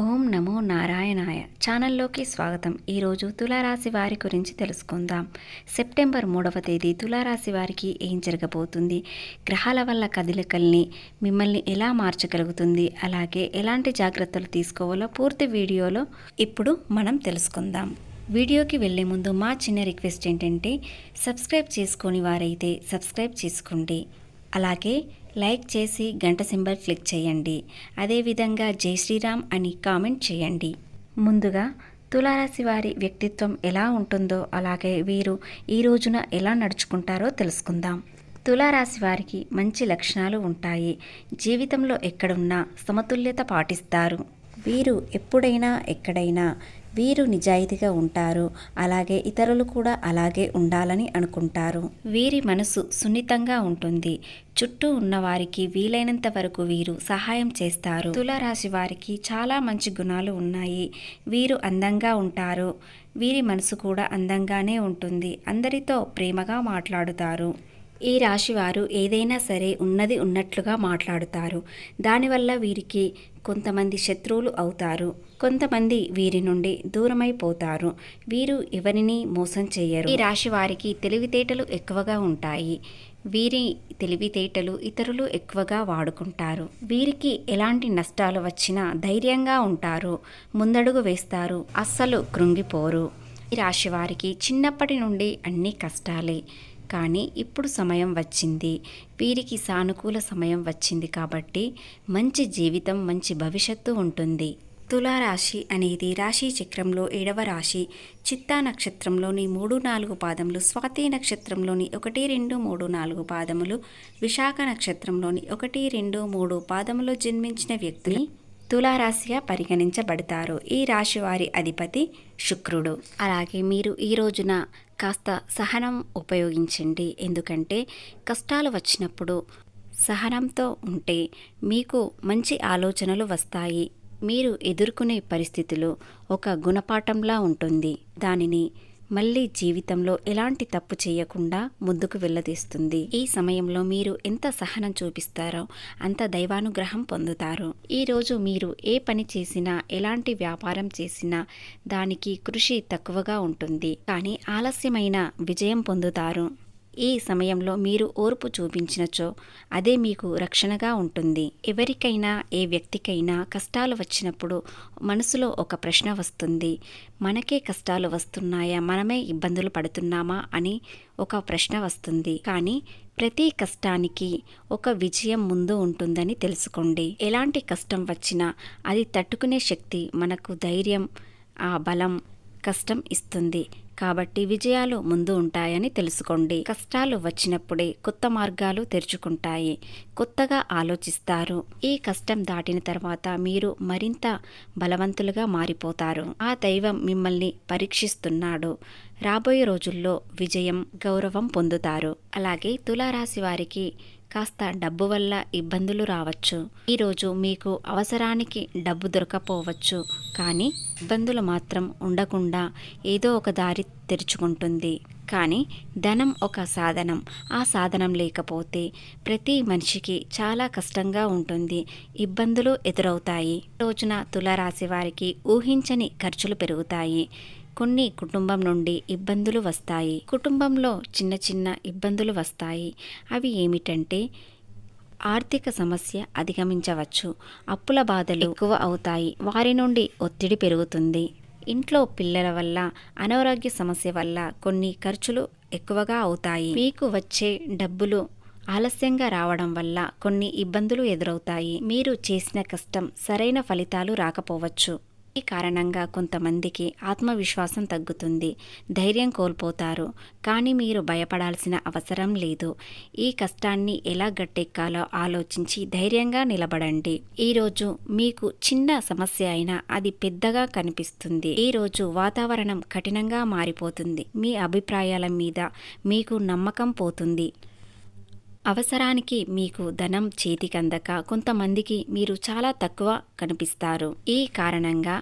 ఓం నమో నారాయణాయ ఛానల్లోకి స్వాగతం. ఈరోజు తులారాశి వారి గురించి తెలుసుకుందాం. సెప్టెంబర్ 3వ తేదీ తులారాశి వారికి ఏం జరగబోతుంది, గ్రహాల వల్ల కదలికల్ని మిమ్మల్ని ఎలా మార్చగలుగుతుంది, అలాగే ఎలాంటి జాగ్రత్తలు తీసుకోవాలో పూర్తి వీడియోలో ఇప్పుడు మనం తెలుసుకుందాం. వీడియోకి వెళ్ళే ముందు మా చిన్న రిక్వెస్ట్ ఏంటంటే సబ్స్క్రైబ్ చేసుకొని వారైతే సబ్స్క్రైబ్ చేసుకోండి, అలాగే లైక్ చేసి గంట సింబల్ క్లిక్ చేయండి. అదేవిధంగా జై శ్రీరామ్ అని కామెంట్ చేయండి. ముందుగా తులారాశి వారి వ్యక్తిత్వం ఎలా ఉంటుందో, అలాగే వీరు ఈ రోజున ఎలా నడుచుకుంటారో తెలుసుకుందాం. తులారాశి వారికి మంచి లక్షణాలు ఉంటాయి. జీవితంలో ఎక్కడున్నా సమతుల్యత పాటిస్తారు. వీరు ఎప్పుడైనా ఎక్కడైనా వీరు నిజాయితీగా ఉంటారు. అలాగే ఇతరులు కూడా అలాగే ఉండాలని అనుకుంటారు. వీరి మనసు సున్నితంగా ఉంటుంది. చుట్టూ ఉన్న వారికి వీలైనంత వరకు వీరు సహాయం చేస్తారు. తులారాశి వారికి చాలా మంచి గుణాలు ఉన్నాయి. వీరు అందంగా ఉంటారు. వీరి మనసు కూడా అందంగానే ఉంటుంది. అందరితో ప్రేమగా మాట్లాడుతారు. ఈ రాశివారు ఏదైనా సరే ఉన్నది ఉన్నట్లుగా మాట్లాడుతారు. దానివల్ల వీరికి కొంతమంది శత్రువులు అవుతారు. కొంతమంది వీరి నుండి దూరమైపోతారు. వీరు ఎవరిని మోసం చేయరు. ఈ రాశి వారికి తెలివితేటలు ఎక్కువగా ఉంటాయి. వీరి తెలివితేటలు ఇతరులు ఎక్కువగా వాడుకుంటారు. వీరికి ఎలాంటి నష్టాలు వచ్చినా ధైర్యంగా ఉంటారు. ముందడుగు వేస్తారు. అస్సలు కృంగిపోరు. ఈ రాశి వారికి చిన్నప్పటి నుండి అన్ని కష్టాలే. కానీ ఇప్పుడు సమయం వచ్చింది. వీరికి సానుకూల సమయం వచ్చింది కాబట్టి మంచి జీవితం, మంచి భవిష్యత్తు ఉంటుంది. తులారాశి అనేది రాశి చక్రంలో 7వ రాశి. చిత్తా నక్షత్రంలోని 3-4 పాదములు, స్వాతి నక్షత్రంలోని 1, 2, 3, 4 పాదములు, విశాఖ నక్షత్రంలోని 1, 2, 3 పాదములు జన్మించిన వ్యక్తిని తులారాశిగా పరిగణించబడతారు. ఈ రాశి వారి అధిపతి శుక్రుడు. అలాగే మీరు ఈ రోజున కాస్త సహనం ఉపయోగించండి. ఎందుకంటే కష్టాలు వచ్చినప్పుడు సహనంతో ఉంటే మీకు మంచి ఆలోచనలు వస్తాయి. మీరు ఎదుర్కొనే పరిస్థితులు ఒక గుణపాఠంలా ఉంటుంది. దానిని మళ్ళీ జీవితంలో ఎలాంటి తప్పు చేయకుండా ముందుకు వెళ్ళదీస్తుంది. ఈ సమయంలో మీరు ఎంత సహనం చూపిస్తారో అంత దైవానుగ్రహం పొందుతారు. ఈరోజు మీరు ఏ పని చేసినా, ఎలాంటి వ్యాపారం చేసినా దానికి కృషి తక్కువగా ఉంటుంది. కానీ ఆలస్యమైన విజయం పొందుతారు. ఈ సమయంలో మీరు ఓర్పు చూపించినచో అదే మీకు రక్షణగా ఉంటుంది. ఎవరికైనా, ఏ వ్యక్తికైనా కష్టాలు వచ్చినప్పుడు మనసులో ఒక ప్రశ్న వస్తుంది. మనకే కష్టాలు వస్తున్నాయా, మనమే ఇబ్బందులు పడుతున్నామా అని ఒక ప్రశ్న వస్తుంది. కానీ ప్రతి కష్టానికి ఒక విజయం ముందు ఉంటుందని తెలుసుకోండి. ఎలాంటి కష్టం వచ్చినా అది తట్టుకునే శక్తి మనకు ధైర్యం, ఆ బలం కష్టం ఇస్తుంది. కాబట్టి విజయాలు ముందు ఉంటాయని తెలుసుకోండి. కష్టాలు వచ్చినప్పుడే కొత్త మార్గాలు తెరుచుకుంటాయి. కొత్తగా ఆలోచిస్తారు. ఈ కష్టం దాటిన తర్వాత మీరు మరింత బలవంతులుగా మారిపోతారు. ఆ దైవం మిమ్మల్ని పరీక్షిస్తున్నాడు. రాబోయే రోజుల్లో విజయం, గౌరవం పొందుతారు. అలాగే తులారాశి వారికి కాస్త డబ్బు వల్ల ఇబ్బందులు రావచ్చు. ఈరోజు మీకు అవసరానికి డబ్బు దొరకపోవచ్చు. కానీ ఇబ్బందులు మాత్రం ఉండకుండా ఏదో ఒక దారి తెరుచుకుంటుంది. కానీ ధనం ఒక సాధనం. ఆ సాధనం లేకపోతే ప్రతి మనిషికి చాలా కష్టంగా ఉంటుంది. ఇబ్బందులు ఎదురవుతాయి. రోజున తులారాశి వారికి ఊహించని ఖర్చులు పెరుగుతాయి. కొన్ని కుటుంబం నుండి ఇబ్బందులు వస్తాయి. కుటుంబంలో చిన్న చిన్న ఇబ్బందులు వస్తాయి. అవి ఏమిటంటే ఆర్థిక సమస్య అధిగమించవచ్చు. అప్పుల బాధలు ఎక్కువ అవుతాయి. వారి నుండి ఒత్తిడి పెరుగుతుంది. ఇంట్లో పిల్లల వల్ల, అనారోగ్య సమస్య వల్ల కొన్ని ఖర్చులు ఎక్కువగా అవుతాయి. మీకు వచ్చే డబ్బులు ఆలస్యంగా రావడం వల్ల కొన్ని ఇబ్బందులు ఎదురవుతాయి. మీరు చేసిన కష్టం సరైన ఫలితాలు రాకపోవచ్చు. ఈ కారణంగా కొంతమందికి ఆత్మవిశ్వాసం తగ్గుతుంది. ధైర్యం కోల్పోతారు. కానీ మీరు భయపడాల్సిన అవసరం లేదు. ఈ కష్టాన్ని ఎలా గట్టెక్కాలో ఆలోచించి ధైర్యంగా నిలబడండి. ఈరోజు మీకు చిన్న సమస్య అయినా అది పెద్దగా కనిపిస్తుంది. ఈరోజు వాతావరణం కఠినంగా మారిపోతుంది. మీ అభిప్రాయాల మీద మీకు నమ్మకం పోతుంది. అవసరానికి మీకు ధనం చేతికందక కొంతమందికి మీరు చాలా తక్కువ కనిపిస్తారు. ఈ కారణంగా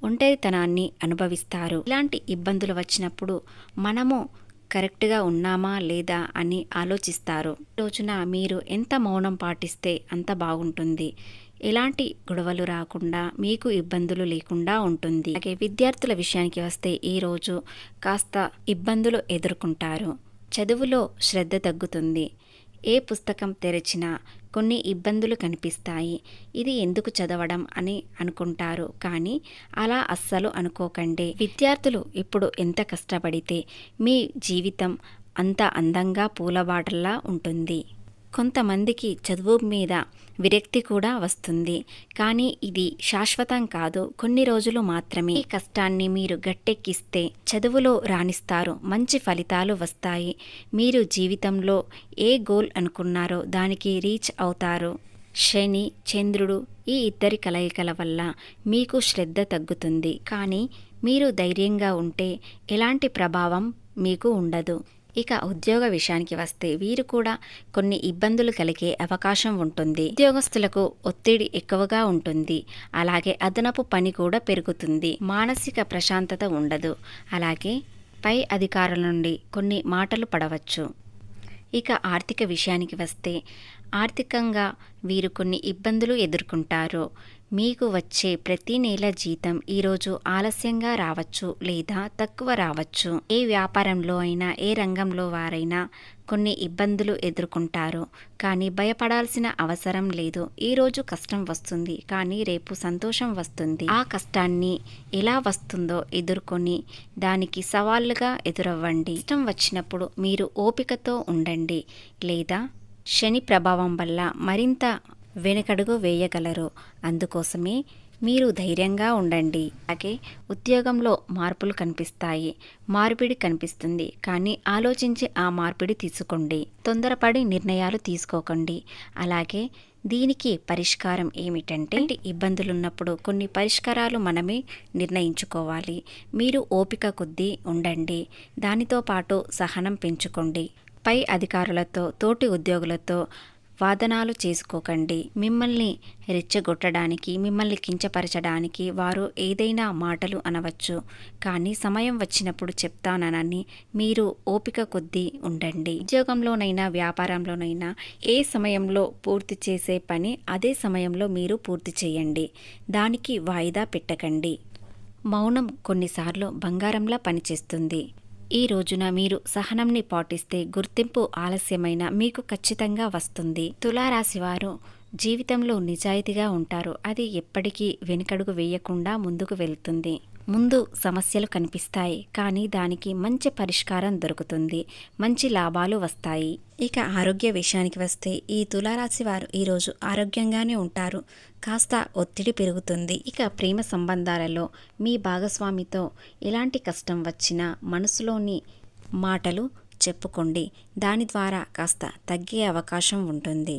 ఒంటరితనాన్ని అనుభవిస్తారు. ఇలాంటి ఇబ్బందులు వచ్చినప్పుడు మనము కరెక్ట్గా ఉన్నామా లేదా అని ఆలోచిస్తారు. రోజున మీరు ఎంత మౌనం పాటిస్తే అంత బాగుంటుంది. ఎలాంటి గొడవలు రాకుండా మీకు ఇబ్బందులు లేకుండా ఉంటుంది. అలాగే విద్యార్థుల విషయానికి వస్తే ఈరోజు కాస్త ఇబ్బందులు ఎదుర్కొంటారు. చదువులో శ్రద్ధ తగ్గుతుంది. ఏ పుస్తకం తెరిచినా కొన్ని ఇబ్బందులు కనిపిస్తాయి. ఇది ఎందుకు చదవడం అని అనుకుంటారు, కానీ అలా అస్సలు అనుకోకండి. విద్యార్థులు ఇప్పుడు ఎంత కష్టపడితే మీ జీవితం అంత అందంగా పూలబాటల్లా ఉంటుంది. కొంతమందికి చదువు మీద విరక్తి కూడా వస్తుంది, కానీ ఇది శాశ్వతం కాదు, కొన్ని రోజులు మాత్రమే. ఈ కష్టాన్ని మీరు గట్టెక్కిస్తే చదువులో రాణిస్తారు, మంచి ఫలితాలు వస్తాయి. మీరు జీవితంలో ఏ గోల్ అనుకున్నారో దానికి రీచ్ అవుతారు. శని, చంద్రుడు ఈ ఇద్దరి కలయికల వల్ల మీకు శ్రద్ధ తగ్గుతుంది, కానీ మీరు ధైర్యంగా ఉంటే ఎలాంటి ప్రభావం మీకు ఉండదు. ఇక ఉద్యోగ విషయానికి వస్తే వీరు కూడా కొన్ని ఇబ్బందులు కలిగే అవకాశం ఉంటుంది. ఉద్యోగస్తులకు ఒత్తిడి ఎక్కువగా ఉంటుంది. అలాగే అదనపు పని కూడా పెరుగుతుంది. మానసిక ప్రశాంతత ఉండదు. అలాగే పై అధికారుల నుండి కొన్ని మాటలు పడవచ్చు. ఇక ఆర్థిక విషయానికి వస్తే ఆర్థికంగా వీరు కొన్ని ఇబ్బందులు ఎదుర్కొంటారు. మీకు వచ్చే ప్రతి నెల జీతం ఈరోజు ఆలస్యంగా రావచ్చు లేదా తక్కువ రావచ్చు. ఏ వ్యాపారంలో అయినా ఏ రంగంలో వారైనా కొన్ని ఇబ్బందులు ఎదుర్కొంటారు, కానీ భయపడాల్సిన అవసరం లేదు. ఈరోజు కష్టం వస్తుంది, కానీ రేపు సంతోషం వస్తుంది. ఆ కష్టాన్ని ఎలా వస్తుందో ఎదుర్కొని దానికి సవాళ్లుగా ఎదురవ్వండి. కష్టం వచ్చినప్పుడు మీరు ఓపికతో ఉండండి, లేదా శని ప్రభావం వల్ల మరింత వెనుకడుగు వేయగలరు. అందుకోసమే మీరు ధైర్యంగా ఉండండి. అలాగే ఉద్యోగంలో మార్పులు కనిపిస్తాయి, మార్పిడి కనిపిస్తుంది, కానీ ఆలోచించి ఆ మార్పిడి తీసుకోండి. తొందరపడి నిర్ణయాలు తీసుకోకండి. అలాగే దీనికి పరిష్కారం ఏమిటంటే, ఇబ్బందులున్నప్పుడు కొన్ని పరిష్కారాలు మనమే నిర్ణయించుకోవాలి. మీరు ఓపిక కొద్దీ ఉండండి. దానితో పాటు సహనం పెంచుకోండి. పై అధికారులతో, తోటి ఉద్యోగులతో వాదనాలు చేసుకోకండి. మిమ్మల్ని రెచ్చగొట్టడానికి, మిమ్మల్ని కించపరచడానికి వారు ఏదైనా మాటలు అనవచ్చు, కానీ సమయం వచ్చినప్పుడు చెప్తానని మీరు ఓపిక కొద్దీ ఉండండి. ఉద్యోగంలోనైనా వ్యాపారంలోనైనా ఏ సమయంలో పూర్తి చేసే పని అదే సమయంలో మీరు పూర్తి చేయండి. దానికి వాయిదా పెట్టకండి. మౌనం కొన్నిసార్లు బంగారంలా పనిచేస్తుంది. ఈ రోజున మీరు సహనంని పాటిస్తే గుర్తింపు ఆలస్యమైన మీకు ఖచ్చితంగా వస్తుంది. తులారాశి వారు జీవితంలో నిజాయితీగా ఉంటారు. అది ఎప్పటికీ వెనుకడుగు వేయకుండా ముందుకు వెళ్తుంది. ముందు సమస్యలు కనిపిస్తాయి, కానీ దానికి మంచి పరిష్కారం దొరుకుతుంది. మంచి లాభాలు వస్తాయి. ఇక ఆరోగ్య విషయానికి వస్తే ఈ తులారాశి వారు ఈరోజు ఆరోగ్యంగానే ఉంటారు. కాస్త ఒత్తిడి పెరుగుతుంది. ఇక ప్రేమ సంబంధాలలో మీ భాగస్వామితో ఎలాంటి కష్టం వచ్చినా మనసులోని మాటలు చెప్పుకోండి. దాని ద్వారా కాస్త తగ్గే అవకాశం ఉంటుంది.